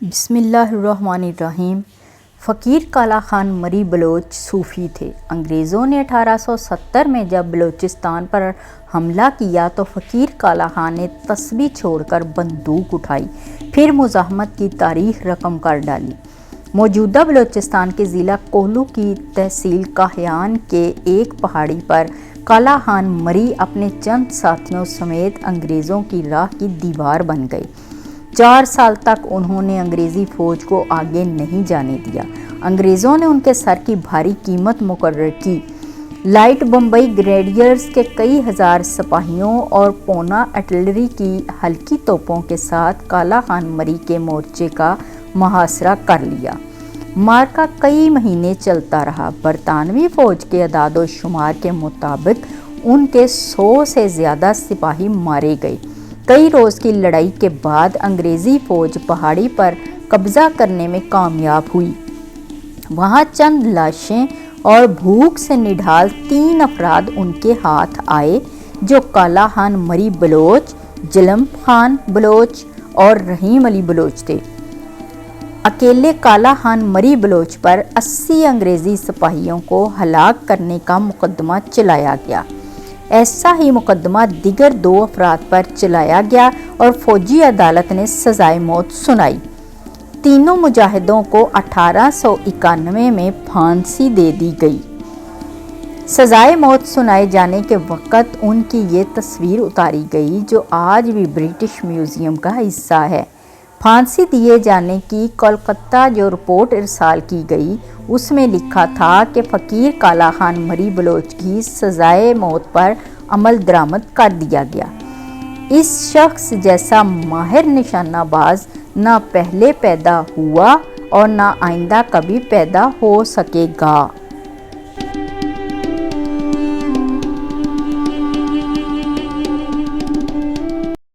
بسم اللہ الرحمن الرحیم۔ فقیر کالا خان مری بلوچ صوفی تھے۔ انگریزوں نے 1870 میں جب بلوچستان پر حملہ کیا تو فقیر کالا خان نے تسبیح چھوڑ کر بندوق اٹھائی، پھر مزاحمت کی تاریخ رقم کر ڈالی۔ موجودہ بلوچستان کے ضلع کوہلو کی تحصیل کاہیان کے ایک پہاڑی پر کالا خان مری اپنے چند ساتھیوں سمیت انگریزوں کی راہ کی دیوار بن گئے۔ 4 سال تک انہوں نے انگریزی فوج کو آگے نہیں جانے دیا۔ انگریزوں نے ان کے سر کی بھاری قیمت مقرر کی۔ لائٹ بمبئی گریڈیئرز کے کئی ہزار سپاہیوں اور پونا آرٹلری کی ہلکی توپوں کے ساتھ کالا خان مری کے مورچے کا محاصرہ کر لیا۔ معرکہ کئی مہینے چلتا رہا۔ برطانوی فوج کے اعداد و شمار کے مطابق ان کے 100 سے زیادہ سپاہی مارے گئے۔ کئی روز کی لڑائی کے بعد انگریزی فوج پہاڑی پر قبضہ کرنے میں کامیاب ہوئی۔ وہاں چند لاشیں اور بھوک سے نڈھال 3 افراد ان کے ہاتھ آئے جو کالا خان مری بلوچ، جلم خان بلوچ اور رحیم علی بلوچ تھے۔ اکیلے کالا خان مری بلوچ پر 80 انگریزی سپاہیوں کو ہلاک کرنے کا مقدمہ چلایا گیا۔ ایسا ہی مقدمہ دیگر 2 افراد پر چلایا گیا اور فوجی عدالت نے سزائے موت سنائی۔ تینوں مجاہدوں کو 1891 میں پھانسی دے دی گئی۔ سزائے موت سنائے جانے کے وقت ان کی یہ تصویر اتاری گئی جو آج بھی برٹش میوزیم کا حصہ ہے۔ پھانسی دیے جانے کی کولکتہ جو رپورٹ ارسال کی گئی اس میں لکھا تھا کہ فقیر کالا خان مری بلوچ کی سزائے موت پر عمل درآمد کر دیا گیا۔ اس شخص جیسا ماہر نشانہ باز نہ پہلے پیدا ہوا اور نہ آئندہ کبھی پیدا ہو سکے گا۔